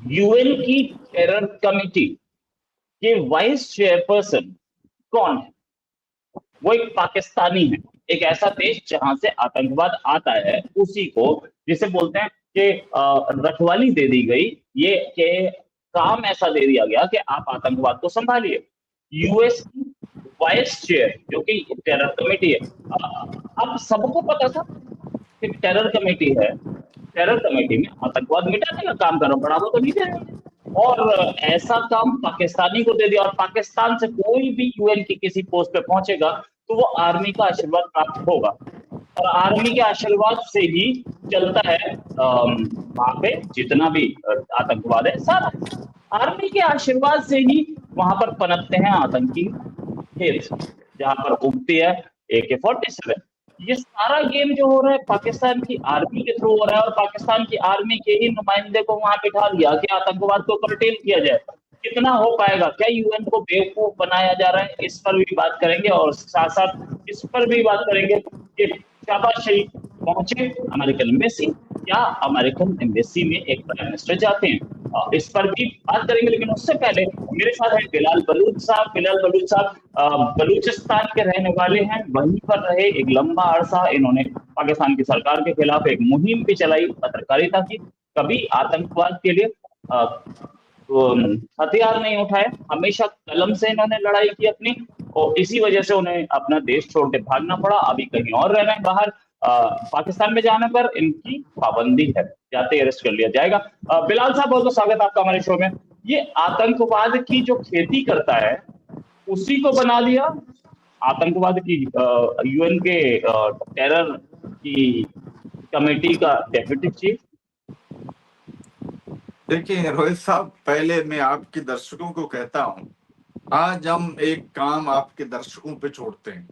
UN की terror committee के vice chairperson कौन है? वो एक पाकिस्तानी है। एक ऐसा देश जहां से आतंकवाद आता है, उसी को जिसे बोलते हैं कि रखवाली दे दी गई, ये कि काम ऐसा दे दिया गया कि आप आतंकवाद को संभालिए। यूएस की वाइस चेयर जो कि टेरर कमेटी है, अब सबको पता था कि टेरर कमेटी है, टेरर कमेटी में आतंकवाद मिटाने का काम करो, बढ़ावा तो नहीं दे रहे। और ऐसा काम पाकिस्तानी को दे दिया, और पाकिस्तान से कोई भी यूएन की किसी पोस्ट पे पहुंचेगा तो वो आर्मी का आशीर्वाद प्राप्त होगा, और आर्मी के आशीर्वाद से ही चलता है वहां पे जितना भी आतंकवाद है सारा। आर्मी के आशीर्वाद से ही वहां पर पनपते हैं आतंकी खेत, जहां पर उगती है AK-47। ये सारा गेम जो हो रहा है पाकिस्तान की आर्मी के थ्रू हो रहा है, और पाकिस्तान की आर्मी के ही नुमाइंदे को वहां बिठा दिया कि आतंकवाद को कर्टेल किया जाए। कितना हो पाएगा? क्या यूएन को बेवकूफ बनाया जा रहा है? इस पर भी बात करेंगे, और साथ साथ इस पर भी बात करेंगे कि शाबाश शरीफ पहुंचे अमेरिकन एम्बेसी, क्या अमेरिकन एम्बेसी में एक प्राइम मिनिस्टर जाते हैं? इस पर भी बात करेंगे, लेकिन उससे पहले मेरे साथ है बिलाल बलूच साहब। बिलाल बलूच साहब बलूचिस्तान के रहने वाले हैं, वहीं पर रहे एक लंबा अरसा। इन्होंने पाकिस्तान की सरकार के खिलाफ एक मुहिम भी चलाई, पत्रकारिता की। कभी आतंकवाद के लिए तो हथियार नहीं उठाए, हमेशा कलम से इन्होंने लड़ाई की अपनी, और इसी वजह से उन्हें अपना देश छोड़ के भागना पड़ा। अभी कहीं और रह रहे हैं बाहर। पाकिस्तान में जाने पर इनकी पाबंदी है, जाते अरेस्ट कर लिया जाएगा। बिलाल साहब, बहुत बहुत स्वागत आपका हमारे शो में। ये आतंकवाद की जो खेती करता है, उसी को बना दिया आतंकवाद की यूएन के टेरर की कमेटी का डेप्यूटी चीफ। देखिए रोहित साहब, पहले मैं आपके दर्शकों को कहता हूँ, आज हम एक काम आपके दर्शकों पे छोड़ते हैं।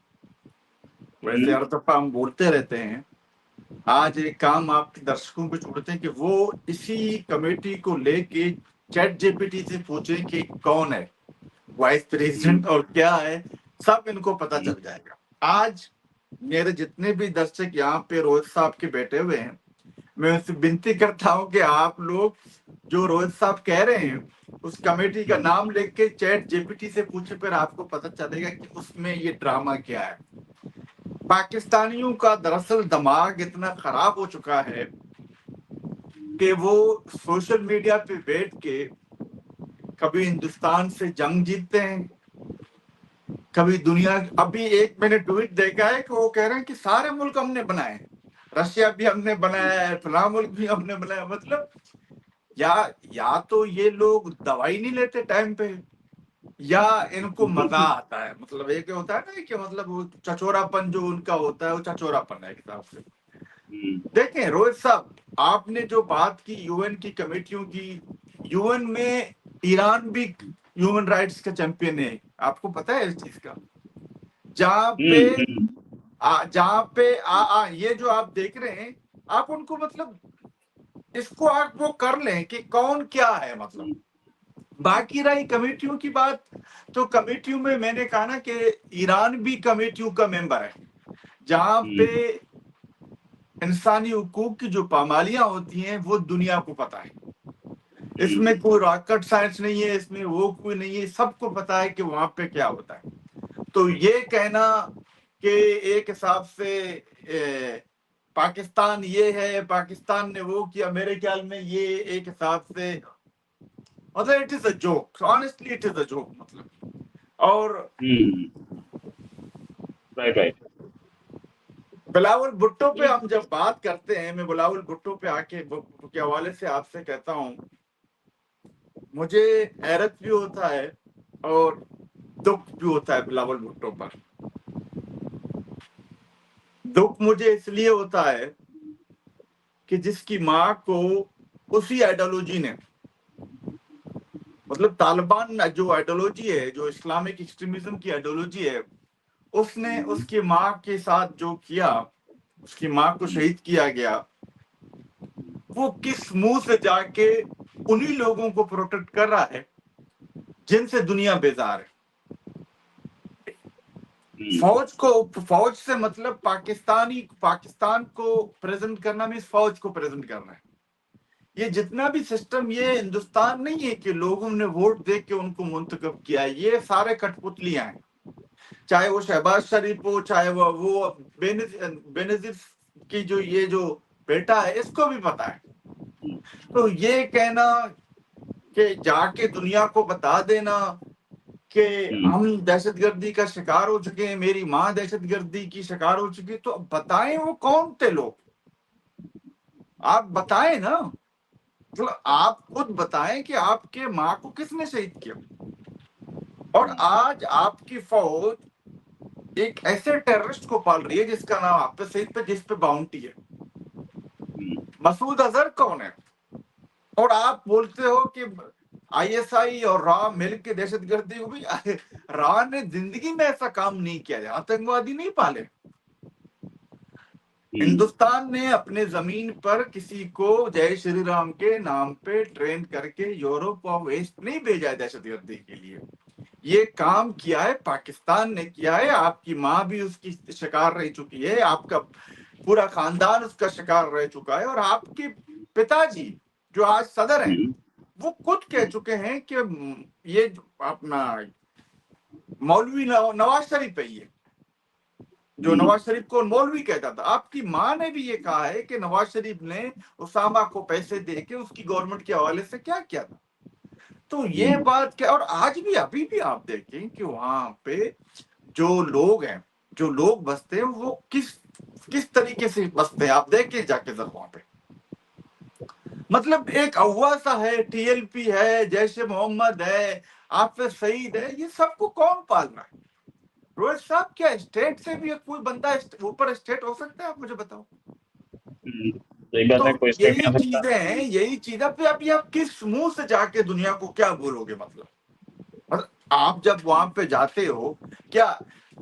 वैसे हर दफा हम बोलते रहते हैं, आज एक काम आपके दर्शकों पे छोड़ते हैं कि वो इसी कमेटी को लेके चैट जीपीटी से पूछें कि कौन है वाइस प्रेसिडेंट और क्या है, सब इनको पता चल जाएगा। आज मेरे जितने भी दर्शक यहाँ पे रोहित साहब के बैठे हुए हैं, मैं उनसे विनती करता हूँ कि आप लोग जो रोहित साहब कह रहे हैं उस कमेटी का नाम लेके के चैट जीपीटी से पूछे, फिर आपको पता चलेगा कि उसमें ये ड्रामा क्या है। पाकिस्तानियों का दरअसल दिमाग इतना खराब हो चुका है कि वो सोशल मीडिया पे बैठ के कभी हिंदुस्तान से जंग जीतते हैं, कभी दुनिया। अभी एक मैंने ट्वीट देखा है कि वो कह रहे हैं कि सारे मुल्क हमने बनाए, रशिया भी हमने बनाया है, फला मुल्क भी हमने बनाया। मतलब या तो ये लोग दवाई नहीं लेते टाइम पे, या इनको मजा आता है। मतलब एक होता है ना कि मतलब वो चचोरापन जो उनका होता है, वो चचोरापन है एक हिसाब से। देखें रोहित साहब, आपने जो बात की यूएन की कमेटियों की, यूएन में ईरान भी ह्यूमन राइट्स का चैंपियन है, आपको पता है इस चीज का। जहाँ पे ये जो आप देख रहे हैं, आप उनको मतलब इसको आप वो कर लें कि कौन क्या है। मतलब बाकी रही कमेटियों की बात, तो कमेटियों में मैंने कहा ना कि ईरान भी कमेटियों का मेंबर है, जहां पे इंसानी हुकूक की जो पामालियां होती हैं वो दुनिया को पता है। इसमें कोई रॉकेट साइंस नहीं है, इसमें वो कोई नहीं है, सबको पता है कि वहां पे क्या होता है। तो ये कहना कि एक हिसाब से पाकिस्तान ये है, पाकिस्तान ने वो किया, मेरे ख्याल में ये एक हिसाब से मतलब it is a joke, honestly it is a joke. मतलब और राइट बिलावल भुट्टो पे हम जब बात करते हैं, मैं बिलावल भुट्टो पे आके के हवाले से आपसे कहता हूँ, मुझे हैरत भी होता है और दुख भी होता है बिलावल भुट्टो पर। दुख मुझे इसलिए होता है कि जिसकी माँ को उसी आइडियोलॉजी ने, मतलब तालिबान जो आइडियोलॉजी है, जो इस्लामिक एक्सट्रीमिज्म की आइडियोलॉजी है, उसने उसकी माँ के साथ जो किया, उसकी माँ को शहीद किया गया, वो किस मुंह से जाके उन्हीं लोगों को प्रोटेक्ट कर रहा है जिनसे दुनिया बेजार है। फौज से मतलब पाकिस्तान को प्रेजेंट करना मीन्स फौज को प्रेजेंट करना है। ये जितना भी सिस्टम, ये हिंदुस्तान नहीं है कि लोगों ने वोट दे के उनको मुंतखब किया, ये सारे कठपुतलियां हैं। चाहे वो शहबाज शरीफ हो, चाहे वो बेनजीर की जो बेटा है, इसको भी पता है। तो ये कहना कि जाके दुनिया को बता देना कि हम दहशतगर्दी का शिकार हो चुके हैं, मेरी माँ दहशतगर्दी की शिकार हो चुकी, तो अब बताएं वो कौन थे लोग, आप बताएं ना, तो आप खुद बताएं कि आपके माँ को किसने शहीद किया। और आज आपकी फौज एक ऐसे टेररिस्ट को पाल रही है जिसका नाम आप पे शहीद पे, जिस पे बाउंटी है। मसूद अजहर कौन है? और आप बोलते हो कि आईएसआई और रा मिल के दहशतगर्दी को भी रा ने जिंदगी में ऐसा काम नहीं किया है, आतंकवादी नहीं पाले। हिंदुस्तान ने अपने जमीन पर किसी को जय श्री राम के नाम पे ट्रेन करके यूरोप और वेस्ट नहीं भेजा है दहशतगर्दी के लिए। ये काम किया है पाकिस्तान ने किया है। आपकी माँ भी उसकी शिकार रह चुकी है, आपका पूरा खानदान उसका शिकार रह चुका है, और आपके पिताजी जो आज सदर हैं वो खुद कह चुके हैं कि ये अपना मौलवी नवाज शरीफ है, ये जो नवाज शरीफ को मौलवी कहता था। आपकी माँ ने भी ये कहा है कि नवाज शरीफ ने उसामा को पैसे देके उसकी गवर्नमेंट के हवाले से क्या किया था। तो ये बात क्या, और आज भी अभी भी आप देखें कि वहां पे जो लोग हैं, जो लोग बसते हैं, वो किस तरीके से बसते हैं, आप देखिए जाके जरा वहां पे। मतलब एक अव्वा सा है, टीएलपी है, जैश ए मोहम्मद है, हाफिज सईद है, ये सबको कौन पाल रहा है? रोहित साहब, क्या स्टेट से भी कोई बंदा ऊपर स्टेट हो सकता है? आप मुझे बताओ। सही बात है, तो कोई स्टेट नहीं यही हो सकता। चीजें हैं, यही चीजें पे अभी आप किस मुंह से जाके दुनिया को क्या बोलोगे? मतलब आप जब वहां पे जाते हो, क्या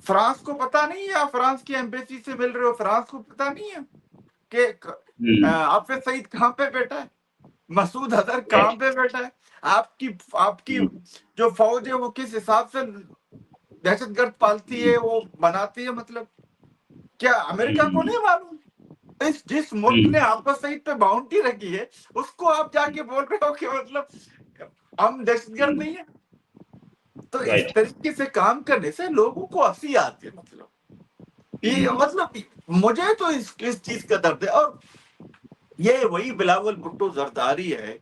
फ्रांस को पता नहीं है? आप फ्रांस की एम्बेसी से मिल रहे हो, फ्रांस को पता नहीं है कि हाफिज सईद कहाँ पे बैठा है, मसूद अजहर कहाँ पे बैठा है, आपकी जो फौज है वो किस हिसाब से दहशतगर्द पालती है, वो बनाती है? मतलब क्या अमेरिका को नहीं मालूम? जिस मुल्क ने हाफिज सईद पे बाउंटी रखी है, उसको आप जाके बोल रहे हो कि मतलब हम दहशतगर्द नहीं है? तो इस तरीके से काम करने से लोगों को हंसी आती है। मतलब ये, मतलब मुझे तो इस चीज का दर्द है। और ये वही बिलावल भुट्टो जरदारी है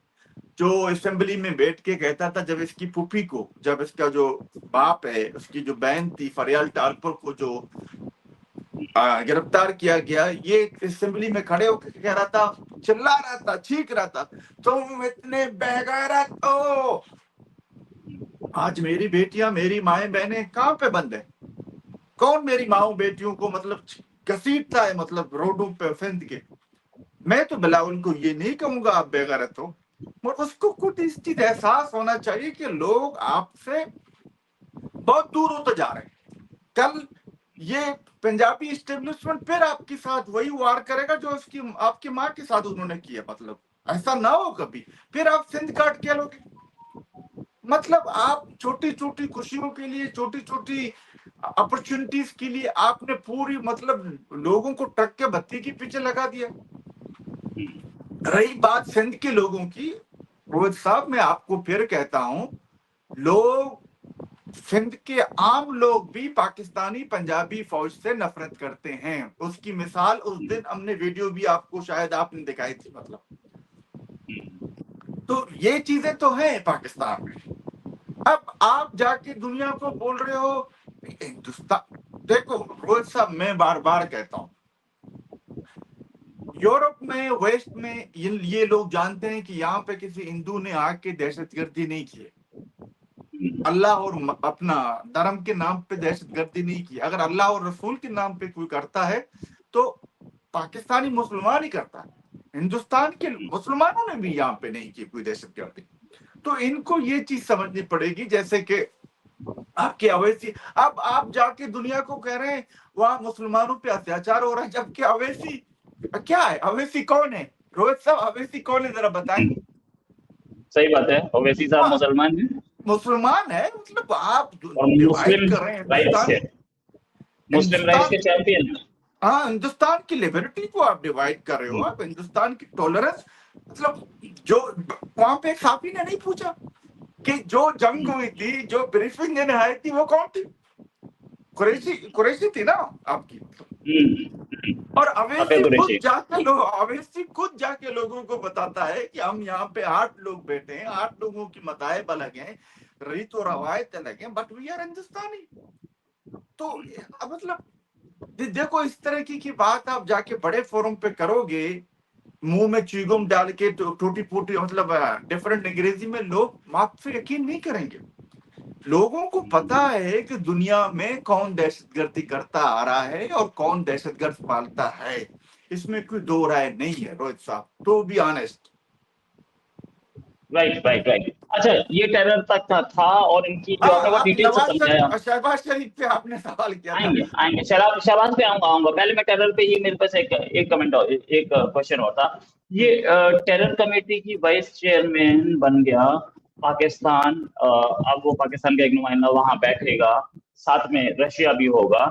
जो असेंबली में बैठ के कहता था, जब इसकी फूफी को, जब इसका जो बाप है, उसकी जो बहन थी फरियाल टालपुर को जो गिरफ्तार किया गया, ये असेंबली में खड़े होकर कह रहा था, चिल्ला रहा था, चीख रहा था, तुम इतने बेगैरत हो। आज मेरी बेटियां, मेरी माएं बहनें कहाँ पे बंद है? कौन मेरी माओ बेटियों को मतलब घसीटता है, मतलब रोडों पे फेंद के? मैं तो बिलावल को ये नहीं कहूंगा आप बेगैरत हो, और उसको कुछ इस चीज एहसास होना चाहिए कि लोग आपसे बहुत दूर होते जा रहे हैं। कल ये पंजाबी इस्टेब्लिशमेंट फिर आपके साथ वही वार करेगा जो उसकी आपकी माँ के साथ उन्होंने किया। मतलब ऐसा ना हो कभी फिर आप सिंध काट के लोगे। मतलब आप छोटी छोटी खुशियों के लिए, छोटी छोटी अपॉर्चुनिटीज के लिए आपने पूरी मतलब लोगों को ट्रक के बत्ती के पीछे लगा दिया। रही बात सिंध के लोगों की, रोहित साहब मैं आपको फिर कहता हूं, लोग सिंध के आम लोग भी पाकिस्तानी पंजाबी फौज से नफरत करते हैं। उसकी मिसाल उस दिन हमने वीडियो भी आपको शायद आपने दिखाई थी। मतलब तो ये चीजें तो हैं पाकिस्तान में। अब आप जाके दुनिया को बोल रहे हो हिंदुस्तान। देखो रोहित साहब, मैं बार बार कहता हूं, यूरोप में, वेस्ट में ये लोग जानते हैं कि यहाँ पे किसी हिंदू ने आके दहशतगर्दी नहीं की है। अल्लाह और अपना धर्म के नाम पे दहशतगर्दी नहीं की। अगर अल्लाह और रसूल के नाम पे कोई करता है तो पाकिस्तानी मुसलमान ही करता है। हिंदुस्तान के मुसलमानों ने भी यहाँ पे नहीं की कोई दहशतगर्दी। तो इनको ये चीज समझनी पड़ेगी, जैसे कि आपके अवैसी, अब आप जाके दुनिया को कह रहे हैं वहां मुसलमानों पे अत्याचार हो रहा है, जबकि अवैसी क्या है? अवैसी कौन है? रोहित साहब, अवैसी कौन है जरा बताएं। सही बात है, ओवैसी साहब मुसलमान है, मुसलमान है। मतलब आप और डिवाइड मुस्लिम कर रहे हैं राइट्स है, मुस्लिम राइट्स के चैंपियन। हाँ, हिंदुस्तान की लिबर्टी को आप डिवाइड कर रहे हो, आप हिंदुस्तान की टॉलरेंस मतलब जो वहां पे एक साथी ने नहीं पूछा कि जो जंग हुई थी, जो ब्रीफिंग देने आई थी, वो कौन थी? कुरैशी, कुरैशी थी ना आपकी। और सफेद कुरैशी। अवैसी खुद जाके लोगों को बताता है कि हम यहाँ पे 8 लोग बैठे हैं, 8 लोगों की मतायब अलग हैं, रीत और रवायत अलग हैं, बट वी आर हिंदुस्तानी। तो मतलब देखो, इस तरह की बात आप जाके बड़े फोरम पे करोगे, मुंह में च्युइंगम डाल के टूटी फूटी, मतलब डिफरेंट अंग्रेजी में, लोग आप पे यकीन नहीं करेंगे। लोगों को पता है कि दुनिया में कौन दहशतगर्दी करता आ रहा है और कौन दहशतगर्द पालता है, इसमें कोई दो राय नहीं है रोहित साहब, to be honest. Right right right. अच्छा, ये टेरर तक का था और इनकी जो आपने वो आप डिटेल से समझाया। शहबाज शरीफ पे आपने सवाल किया था। आएंगे आएंगे, शहबाज पे आऊंगा आऊंगा। पहले मैं टेरर पे ही, मेरे पास एक कमेंट और एक क्वेश्चन और था। ये टेरर कमेटी की वाइस चेयरमैन बन गया पाकिस्तान। अब वो पाकिस्तान का एक नुमाइंदा वहां बैठेगा, साथ में रशिया भी होगा।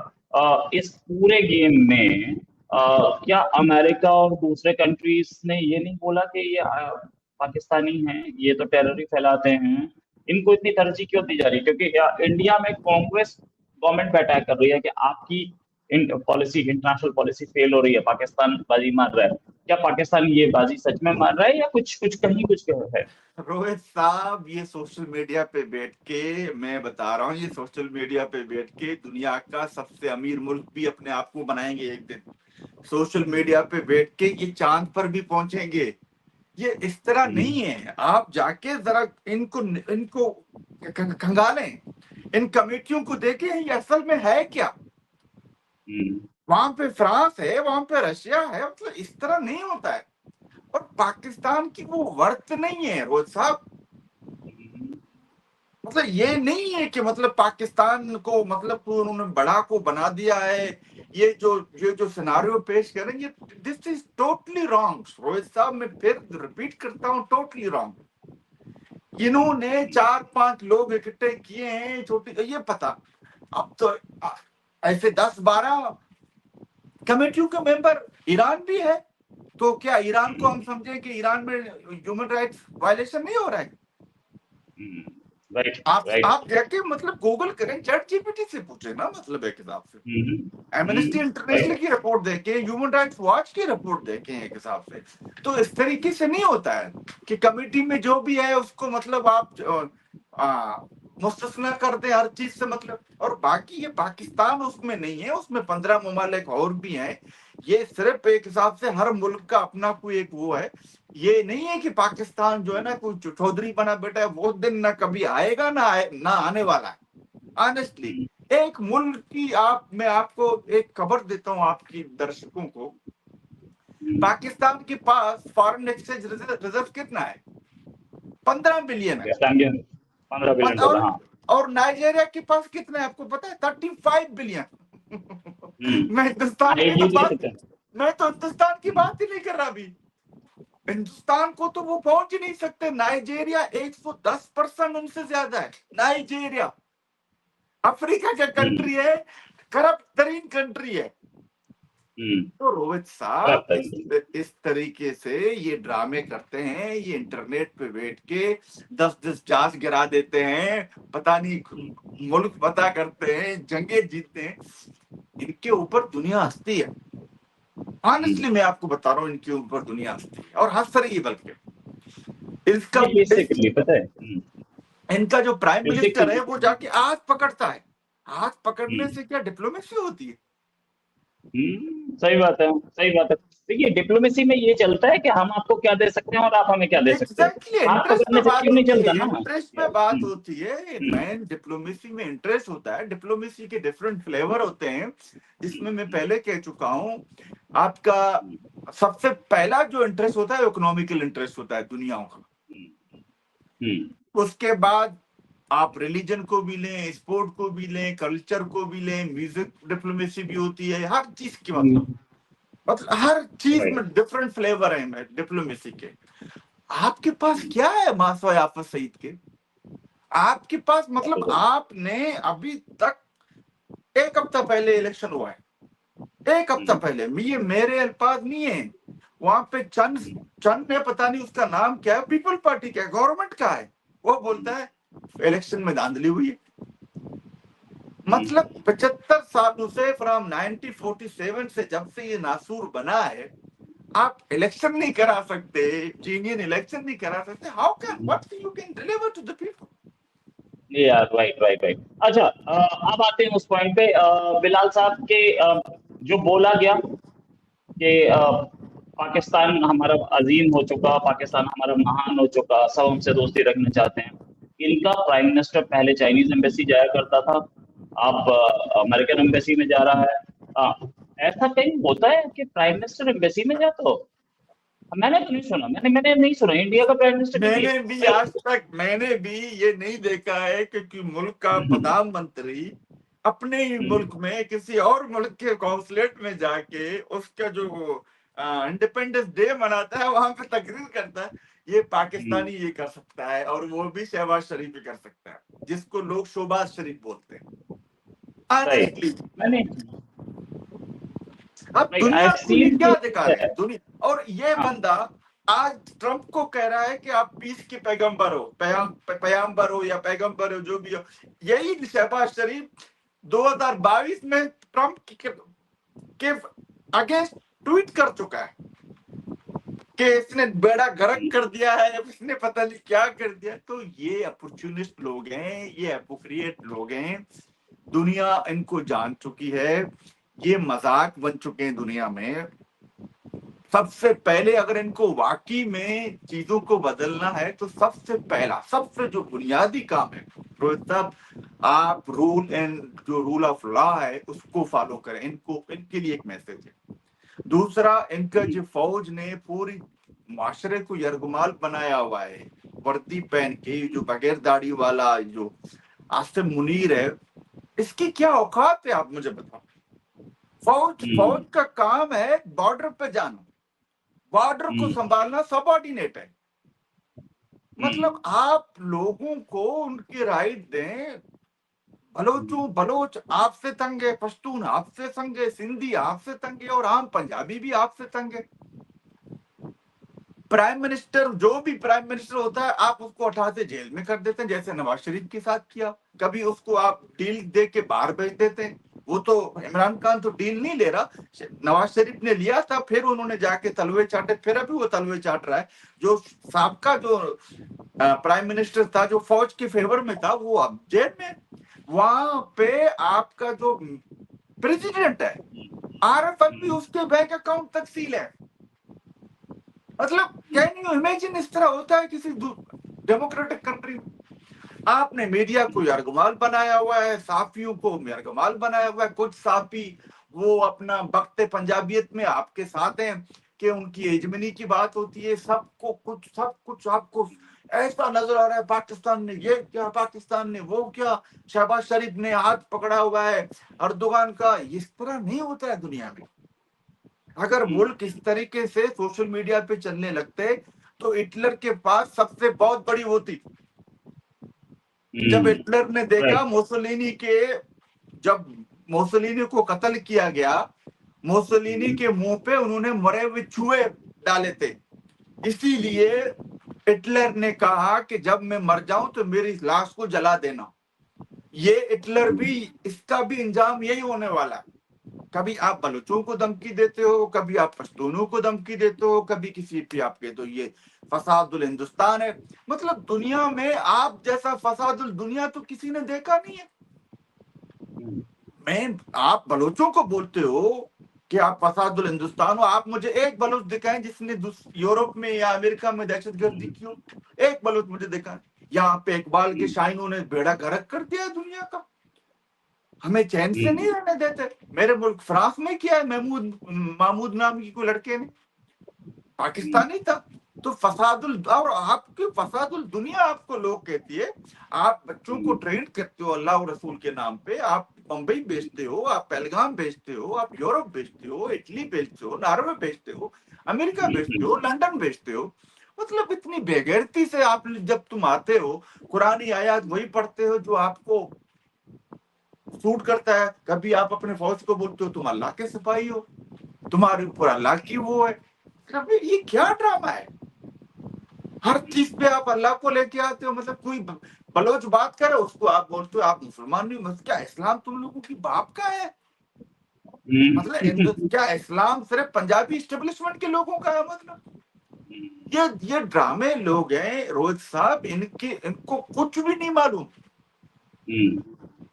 इस पूरे गेम में क्या अमेरिका और दूसरे कंट्रीज ने ये नहीं बोला कि ये पाकिस्तानी हैं, ये तो टेरर ही फैलाते हैं, इनको इतनी तरजीह क्यों दी जा रही है? क्योंकि इंडिया में कांग्रेस गवर्नमेंट पे अटैक कर रही है कि आपकी पॉलिसी, इंटरनेशनल पॉलिसी फेल हो रही है, पाकिस्तान बाजी मार रहा है। क्या पाकिस्तान ये बाजी सच में मार रहा है या कुछ कुछ कहीं कुछ है? रोहित साहब, ये सोशल मीडिया पे बैठ के मैं बता रहा हूँ, ये सोशल मीडिया पे बैठ के दुनिया का सबसे अमीर मुल्क भी अपने आप को बनाएंगे एक दिन। सोशल मीडिया पे बैठ के ये चांद पर भी पहुंचेंगे। ये इस तरह नहीं है। आप जाके जरा इनको इनको खंगालें, इन कमेटियों को देखें, ये असल में है क्या। वहां पे फ्रांस है, वहां पे रशिया है, मतलब इस तरह नहीं होता है। और पाकिस्तान की वो वर्थ नहीं है रोहित साहब। मतलब ये नहीं है कि मतलब पाकिस्तान को मतलब उन्होंने बड़ा को बना दिया है। ये जो सिनारियो पेश करेंगे, this is totally wrong Rohit साहब। मैं फिर रिपीट करता हूँ, टोटली रॉन्ग। इन्होंने 4-5 लोग इकट्ठे किए हैं, छोटी ये पता। अब तो ऐसे 10-12 कमेटियों के मेंबर ईरान भी है। तो क्या ईरान को हम समझे कि ईरान में ह्यूमन राइट्स वायलेशन नहीं हो रहा है? राइट आप राइट। आप जाके मतलब गूगल करें, चैट जीपीटी से पूछे ना, मतलब एक हिसाब से एमनेस्टी इंटरनेशनल की रिपोर्ट देखें, ह्यूमन राइट्स वॉच की रिपोर्ट देखें एक हिसाब से। तो इस तरीके से नहीं होता है कि कमेटी में जो भी है उसको मतलब आप मुस्तस्ना कर दे हर चीज से मतलब। और बाकी ये पाकिस्तान उसमें नहीं है, उसमें 15 ममालिक और भी हैं। ये सिर्फ एक हिसाब से हर मुल्क का अपना कोई एक वो है। ये नहीं है कि पाकिस्तान जो है ना कोई चौधरी बना बेटा है, वो दिन ना कभी आएगा ना आने वाला है। ऑनेस्टली एक मुल्क की मैं आपको एक खबर देता हूँ आपकी दर्शकों को। पाकिस्तान के पास फॉरेन एक्सचेंज रिजर्व कितना है? 15 बिलियन है। 15 बिलियन डॉलर, हाँ। और नाइजीरिया के पास कितना है आपको पता है? 35 बिलियन। मैं तो हिंदुस्तान की बात ही नहीं कर रहा अभी। हिंदुस्तान को तो वो पहुंच ही नहीं सकते। नाइजीरिया 110% उनसे ज्यादा है। नाइजीरिया अफ्रीका का कंट्री है, करप्ट तरीन कंट्री है। तो रोहित साहब इस तरीके से ये ड्रामे करते हैं, ये इंटरनेट पे बैठ के 10-10 जहाज गिरा देते हैं, पता नहीं मुल्क पता करते हैं, जंगे जीतते हैं। इनके ऊपर दुनिया हंसती है। ऑनेस्टली मैं आपको बता रहा हूँ, इनके ऊपर दुनिया हंसती है और हंस रही है। बल्कि इसका बेसिकली पता है, इनका जो प्राइम मिनिस्टर है बेसिकली वो जाके हाथ पकड़ता है। हाथ पकड़ने से क्या डिप्लोमेसी होती है? सही बात है, सही बात है। देखिए, डिप्लोमेसी में ये चलता है कि हम आपको क्या दे सकते हैं और आप हमें क्या दे सकते हो। एग्जैक्टली, हाथ इंटरेस्ट पे पकड़ने से बात क्यों नहीं होती चलता है, ना। इंटरेस्ट पे बात होती है। मैन डिप्लोमेसी में इंटरेस्ट होता है। डिप्लोमेसी के डिफरेंट फ्लेवर होते हैं, जिसमें मैं पहले कह चुका हूं। आपका सबसे पहला जो इंटरेस्ट होता है इकोनॉमिकल इंटरेस्ट होता है दुनियाओं का। उसके बाद आप रिलीजन को भी लें, स्पोर्ट को भी लें, कल्चर को भी लें, म्यूजिक डिप्लोमेसी भी होती है। हर चीज की मतलब हर चीज में डिफरेंट फ्लेवर है डिप्लोमेसी के। आपके पास क्या है मासवा आफत सईद के? आपके पास मतलब आपने अभी तक 1 हफ्ता पहले इलेक्शन हुआ है, 1 हफ्ता पहले, ये मेरे अल्फाज नहीं है। वहां पे चंद चंद ने, पता नहीं उसका नाम क्या है, पीपल पार्टी का गवर्नमेंट का है, वो बोलता है इलेक्शन में धांधली हुई है। मतलब 75 सालों से, फ्रॉम 1947 से, जब से ये नासूर बना है, आप इलेक्शन नहीं करा सकते, चीनियन इलेक्शन नहीं करा सकते। How can, what you can deliver to the people? यार राइट राइट राइट। अच्छा, अब आते हैं उस पॉइंट पे, बिलाल साहब के जो बोला गया कि पाकिस्तान हमारा अजीम हो चुका, पाकिस्तान हमारा महान हो चुका, सब हमसे दोस्ती रखना चाहते हैं। इनका प्राइम मिनिस्टर पहले चाइनीज एम्बेसी जाया करता था, अब अमेरिकन एम्बेसी में जा रहा है। ऐसा कहीं होता है कि प्राइम मिनिस्टर एम्बेसी में जाता हो? मैंने तो नहीं सुना, मैंने नहीं सुना इंडिया का प्राइम मिनिस्टर कभी मैंने भी भाई। आज तक, मैंने भी ये नहीं देखा है कि मुल्क का प्रधानमंत्री अपने ही मुल्क में किसी और मुल्क के कॉन्सुलेट में जाके उसका जो इंडिपेंडेंस डे मनाता है, वहां पे तकरीर करता है। ये पाकिस्तानी ये कर सकता है, और वो भी शहबाज शरीफ भी कर सकता है, जिसको लोग शोबाज शरीफ बोलते हैं। राइट। ऑनेस्टली, मैंने अब राइट आई दुनिया हैव को ये सीन क्या दिखा रहे हैं कि दुनिया, और ये हाँ। बंदा आज ट्रंप को कह रहा है कि आप पीस के पैगंबर हो, पैगंबर हो या पैगंबर हो, जो भी हो। यही शहबाज शरीफ 2022 में ट्रंप के अगेंस्ट ट्वीट कर चुका है कि इसने बेड़ा गर्क कर दिया है, इसने पता नहीं क्या कर दिया। तो ये अपॉर्चुनिस्ट लोग हैं, ये एपोक्रिएट लोग हैं, दुनिया इनको जान चुकी है, ये मजाक बन चुके हैं दुनिया में। सबसे पहले अगर इनको वाकई में चीजों को बदलना है, तो सबसे पहला, सबसे जो बुनियादी काम है रोहित साहब, आप रूल ऑफ लॉ है उसको फॉलो करें। इनको, इनके लिए एक मैसेज है। दूसरा, इनका जो फौज ने पूरी माशरे को यरगुमाल बनाया हुआ है, वर्दी पहन के, जो बगैर दाढ़ी वाला जो आसिम मुनीर है, इसकी क्या औकात है आप मुझे बताओ। फौज का काम है बॉर्डर पे जाना, बॉर्डर को संभालना सबऑर्डिनेट है। मतलब आप लोगों को उनके राइट दें। बलोच आपसे तंग है, पश्तून आपसे तंग है, सिंधी आपसे तंग है, और आम पंजाबी भी आपसे तंग है। प्राइम मिनिस्टर, जो भी प्राइम मिनिस्टर होता है, आप उसको उठा के जेल में कर देते हैं, जैसे नवाज शरीफ के साथ किया। कभी उसको आप डील दे के बाहर भेज देते हैं। वो तो इमरान खान तो डील नहीं ले रहा, नवाज शरीफ ने लिया था, फिर उन्होंने जाके तलवे चाटे, फिर अभी वो तलवे चाट रहा है। जो साबका जो प्राइम मिनिस्टर था, जो फौज के फेवर में था, वो अब जेल में। वहां पे आपका जो प्रेसिडेंट है, RFL भी उसके बैंक अकाउंट तक सील है। मतलब कैन यू इमेजिन इस तरह होता है किसी डेमोक्रेटिक कंट्री में? आपने मीडिया को यरगमाल बनाया हुआ है, साफियों को यरगमाल बनाया हुआ है। कुछ साफी वो अपना बख्ते पंजाबियत में आपके साथ हैं कि उनकी एजमनी की बात होती है, सब कुछ आपको ऐसा नजर आ रहा है, पाकिस्तान ने ये क्या, पाकिस्तान ने वो क्या, शहबाज शरीफ ने हाथ पकड़ा हुआ है अर्दोगान का। इस तरह नहीं होता है दुनिया में। अगर मुल्क इस तरीके से सोशल मीडिया पे चलने लगते, तो हिटलर के पास सबसे बहुत बड़ी वो थी। जब हिटलर ने देखा मुसोलिनी के, जब मुसोलिनी को कत्ल किया गया, मुसोलिनी के मुंह पे उन्होंने मरे हुए चूहे डाले थे। इसीलिए हिटलर ने कहा कि जब मैं मर जाऊं तो मेरी लाश को जला देना। ये हिटलर भी, इसका भी इंजाम यही होने वाला है। कभी आप बलूचों को धमकी देते हो, कभी आप पश्तूनों को धमकी देते हो, कभी किसी पे आपके, तो ये फसादुल हिंदुस्तान है। मतलब दुनिया में आप जैसा फसादुल दुनिया तो किसी ने देखा नहीं है। आप बलोचों को बोलते हो कि आप फसादुल हिंदुस्तान हो। आप मुझे एक बलोच दिखाएं जिसने यूरोप में या अमेरिका में दहशतगर्दी की हो। एक बलोच मुझे दिखाएं। यहाँ पे इकबाल के शाइनों ने बेड़ा गर्क कर दिया है दुनिया का, हमें चैन से नहीं रहने देते। मेरे मुल्क फ्रांस में किया है, महमूद नाम की कोई लड़के ने, पाकिस्तानी था। तो फसादुल, और आपके फसादुल दुनिया आपको लोग कहती है। आप बच्चों को ट्रेन करते हो अल्लाह और रसूल के नाम पे, आप बंबई बेचते हो, आप पहलगाम बेचते हो, आप यूरोप बेचते हो, इटली बेचते हो, नॉर्वे बेचते हो, अमेरिका बेचते हो, लंदन बेचते हो। मतलब इतनी बेगैरती से आप, जब तुम आते हो, कुरानी आयत वही पढ़ते हो जो आपको सूट करता है। कभी आप अपने फौज को बोलते हो तुम अल्लाह के सिपाही हो, तुम्हारे ऊपर अल्लाह की वो है। अबे ये क्या ड्रामा है? हर चीज पे आप अल्लाह को लेके आते हो। मतलब कोई बलोच बात करे उसको आप बोलते हो आप मुसलमान नहीं। मतलब क्या इस्लाम तुम लोगों की बाप का है? मतलब क्या इस्लाम सिर्फ पंजाबी इस्टेब्लिशमेंट के लोगों का है? मतलब ये ड्रामे लोग हैं रोहित साहब, इनको कुछ भी नहीं मालूम।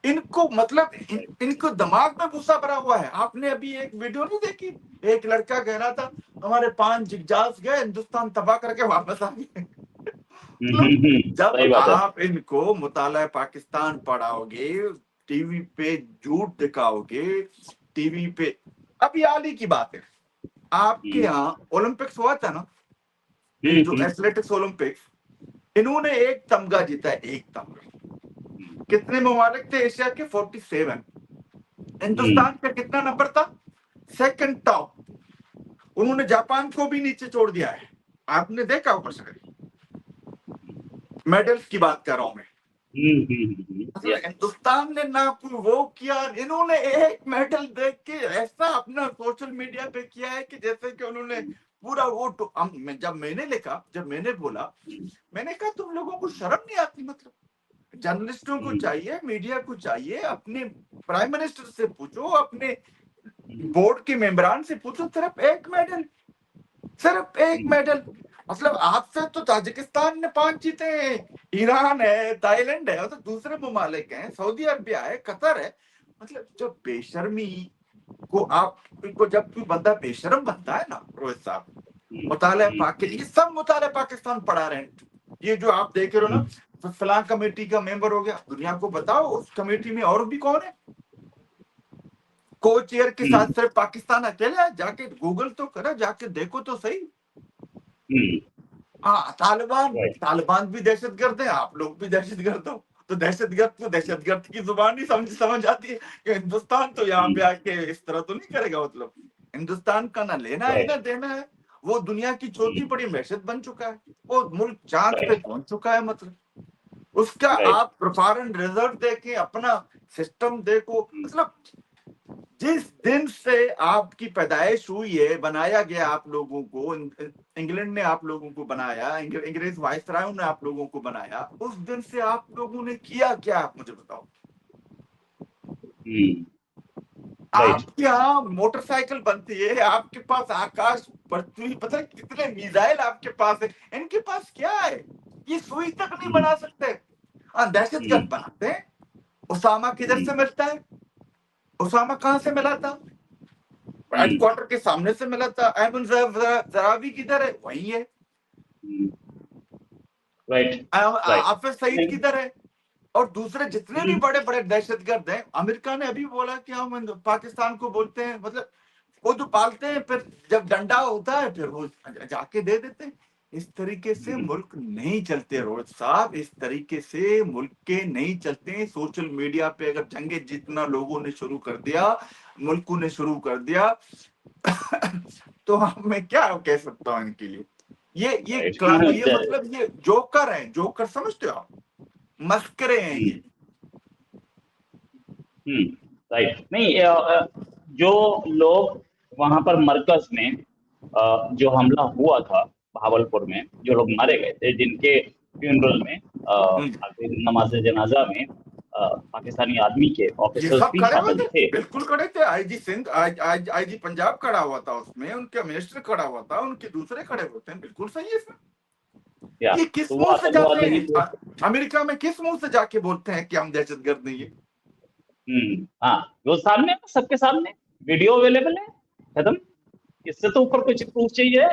इनको मतलब इनको दिमाग में भूसा भरा हुआ है। आपने अभी एक वीडियो नहीं देखी? एक लड़का कह रहा था हमारे 5 जिग्जास गए, हिंदुस्तान तबाह करके वापस आ गए। मतलब जब सही बात है। आप इनको मुताला पाकिस्तान पढ़ाओगे, टीवी पे झूठ दिखाओगे, टीवी पे। अभी हाल ही की बात है, आपके यहाँ ओलंपिक्स हुआ था ना, ये जो एथलेटिक्स ओलंपिक्स, इन्होंने एक तमगा जीता है, एक तमगा। कितने ममालिक थे एशिया के? 47। हिंदुस्तान का कितना नंबर था? Second top. उन्होंने जापान को भी नीचे छोड़ दिया है। आपने देखा ऊपर से? मेडल्स की बात कर रहा हूं मैं। मतलब हिंदुस्तान ने ना कोई वो किया, इन्होंने एक मेडल देख के ऐसा अपना सोशल मीडिया पे किया है कि जैसे कि उन्होंने पूरा वो जब मैंने लिखा, जब मैंने बोला, मैंने कहा तुम लोगों को शर्म नहीं आती? मतलब जर्नलिस्टों को चाहिए, मीडिया को चाहिए, अपने प्राइम मिनिस्टर से पूछो, अपने बोर्ड के मेंबरान से पूछो, सिर्फ एक मेडल, सिर्फ एक मेडल। मतलब आपसे तो ताजिकिस्तान ने 5 जीते हैं, ईरान है, थाईलैंड है, तो दूसरे ममालिक हैं, सऊदी अरबिया है, कतर है। मतलब जो बेशर्मी को आप को, जब कोई बंदा बेशर्म बनता है ना रोहित साहब, मुताले ये सब मुताले पाकिस्तान पढ़ा रहे हैं। ये जो आप देख रहे हो ना, फलां कमेटी का मेंबर हो गया, दुनिया को बताओ उस कमेटी में और भी कौन है? को चेयर के साथ सिर्फ पाकिस्तान अकेला है? जाके गूगल तो करो, जाके देखो तो सही। हाँ, तालिबान भी दहशतगर्द है, आप लोग भी दहशतगर्द हो। तो दहशतगर्द की जुबान ही समझ आती है कि हिंदुस्तान तो यहाँ पे आके इस तरह तो नहीं करेगा। मतलब हिंदुस्तान का ना लेना है ना देना है। वो दुनिया की चौथी बड़ी मैशत बन चुका है, वो मुल्क चांद पे पहुंच चुका है। मतलब उसका आप प्रसारण रिजल्ट देखें, अपना सिस्टम देखो। मतलब जिस दिन से आपकी पैदाइश हुई है, बनाया गया आप लोगों को, इंग्लैंड ने आप लोगों को बनाया, अंग्रेज वायसराय ने आप लोगों को बनाया, उस दिन से आप लोगों ने किया क्या? आप मुझे बताओ। आपके यहाँ मोटरसाइकिल बनती है, आपके पास आकाश पृथ्वी, पता है कितने मिसाइल आपके पास है। इनके पास क्या है? ये सुई तक नहीं बना सकते। दहशतगर्द बनाते हैं। उसामा किधर से मिलता है? उसामा कहाँ से मिला था? हेडक्वार्टर के सामने से मिला था। अहमद जरावी किधर है? वही है। राइट। हाफिज सईद किधर है? और दूसरे जितने भी बड़े बड़े दहशतगर्द हैं, अमेरिका ने अभी बोला कि हम पाकिस्तान को बोलते हैं, मतलब वो तो पालते हैं, फिर जब डंडा होता है फिर वो जाके दे देते हैं। इस तरीके से मुल्क नहीं चलते रोहित साहब, इस तरीके से मुल्क के नहीं चलते। सोशल मीडिया पे अगर जंगे जितना लोगों ने शुरू कर दिया, मुल्कों ने शुरू कर दिया तो मैं क्या कह सकता हूँ इनके लिए? ये मतलब ये जोकर है, जोकर समझते हो आप? मस्करे हैं ये। राइट। नहीं, जो लोग वहां पर मरकज में जो हमला हुआ था भावलपुर में, जो लोग मारे गए थे, जिनके फ्यूनरल में आखिर नमाज जनाजा में पाकिस्तानी आर्मी के ये ऑफिसर्स सब भी खड़े हुए शामिल थे, थे। बिल्कुल खड़े थे। आईजी सिंध, आईजी पंजाब खड़ा हुआ था उसमें, उनका मिनिस्टर खड़ा हुआ था, उनके दूसरे खड़े होते हैं। बिल्कुल सही है इसमें। ये किस तो वो मुंह से जाते आतंकवादी हैं अमेरिका में? किस मुंह से जाके बोलते हैं कि हम दहशतगर्द नहीं है? हाँ, वो सामने, सबके सामने वीडियो अवेलेबल है। खत्म। इससे तो ऊपर कुछ प्रूफ चाहिए?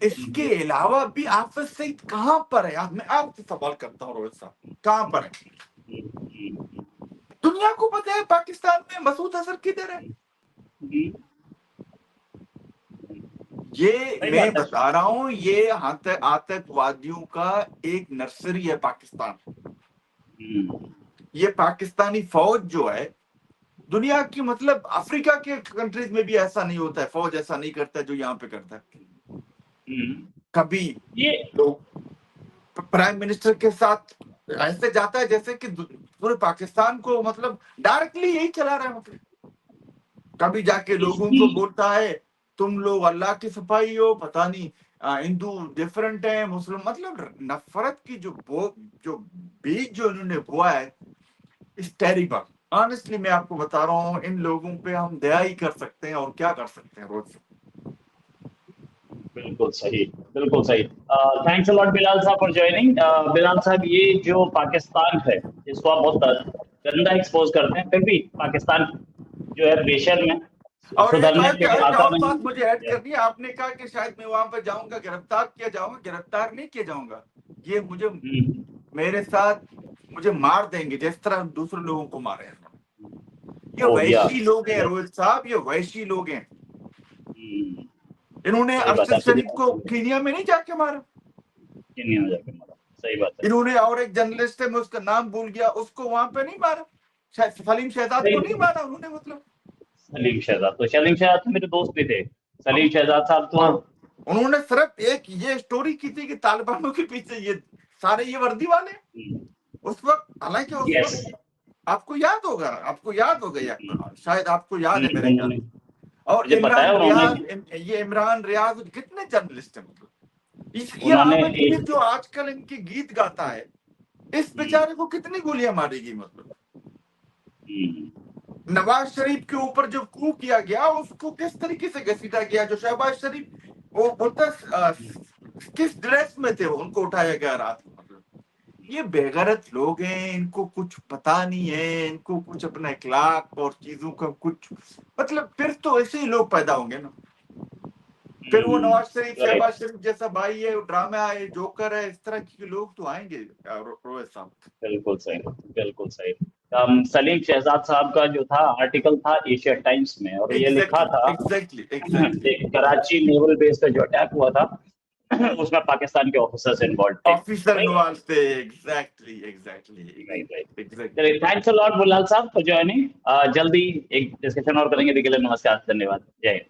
इसके अलावा भी हाफिज सईद कहां पर है? मैं आपसे सवाल करता हूँ रोहित साहब, कहां पर है? दुनिया को पता है पाकिस्तान में मसूद अजहर किधर है। ये मैं बता रहा हूं, ये आतंकवादियों का एक नर्सरी है पाकिस्तान। ये पाकिस्तानी फौज जो है, दुनिया की, मतलब अफ्रीका के कंट्रीज में भी ऐसा नहीं होता है, फौज ऐसा नहीं करता जो यहाँ पे करता है। कभी ये लोग प्राइम मिनिस्टर के साथ ऐसे जाता है जैसे कि पूरे पाकिस्तान को मतलब डायरेक्टली यही चला रहा है। मतलब कभी जाके लोगों इसकी को बोलता है तुम लोग अल्लाह की सफाई हो, पता नहीं हिंदू डिफरेंट है, मुस्लिम, मतलब नफरत की जो बीज जो इन्होंने बोया है इस टेरिबल। ऑनेस्टली मैं आपको बता रहा हूँ, इन लोगों पे हम दया ही कर सकते हैं और क्या कर सकते हैं रोज। बिल्कुल सही, बिल्कुल सही। थैंक्स अ लॉट बिलाल साहब फॉर ज्वाइनिंग। बिलाल साहब, ये जो पाकिस्तान है इसको आप बहुत गंदा एक्सपोज करते हैं, फिर भी पाकिस्तान जो है बेशर्म है, और सुधरने एक पे एक आता और बात मुझे ऐड नहीं। करनी है। आपने कहा कि शायद मैं वहां पर जाऊंगा, गिरफ्तार किया जाऊंगा। गिरफ्तार नहीं किया जाऊंगा, ये मुझे मेरे साथ मुझे मार देंगे जिस तरह दूसरे लोगों को मारे हैं। ये ओह या, वैशी लोग हैं रोहित साहब, ये वैशी लोग हैं। इन्होंने सही बात है अरशद आपकी। शरीफ को कीनिया में नहीं जाके मारा। नहीं हो जाके मारा, सही बात है। इन्होंने और एक जर्नलिस्ट है, मैं उसका नाम भूल गया, उसको वहां पे नहीं मारा। शायद सलीम शहजाद को नहीं सही। मारा उन्होंने, मतलब सलीम शहजाद तो मेरे दोस्त भी थे। सलीम शहजाद साहब तो उन्होंने सिर्फ एक ये स्टोरी की थी कि तालिबानों के पीछे ये सारे ये वर्दी वाले उस वक्त, हालांकि उस यस, वक्त आपको याद होगा या शायद आपको याद है मेरे ख्याल। उन्होंने, और मुझे पता है उन्होंने ये इमरान रियाज कितने जर्नलिस्ट हैं, मतलब ये उन्होंने अहमद मीर जो आजकल इनके गीत गाता है, इस बेचारे को कितनी गोलियां मारेगी। मतलब नवाज शरीफ के ऊपर जो कू किया गया उसको किस तरीके से घसीटा गया। जो शहबाज शरीफ वो बोलता किस ड्रेस में थे उनको उठाया गया रात को। मतलब ये बेगैरत लोग हैं, इनको कुछ पता नहीं है, इनको कुछ अपना इखलाक और चीजों का कुछ मतलब, फिर तो ऐसे ही लोग पैदा होंगे ना। फिर वो नवाज शरीफ, शहबाज शरीफ जैसा भाई है, ड्रामा है, जोकर है, इस तरह के लोग तो आएंगे रोहित साहब। बिल्कुल सही, बिल्कुल सही। सलीम शहजाद साहब का जो था आर्टिकल था एशिया टाइम्स में, और ये लिखा था एग्जैक्टली एक कराची नेवल बेस पे जो अटैक हुआ था उसमें पाकिस्तान के ऑफिसर्स इन्वॉल्व थे। ऑफिसर इन्वॉल्व थे। एग्जैक्टली। Right, right. चलिए, थैंक्स अ लॉट बुलाल साहब फॉर ज्वाइनिंग। जल्दी एक डिस्कशन और करेंगे। देखिए, नमस्कार, धन्यवाद, जय हिंद।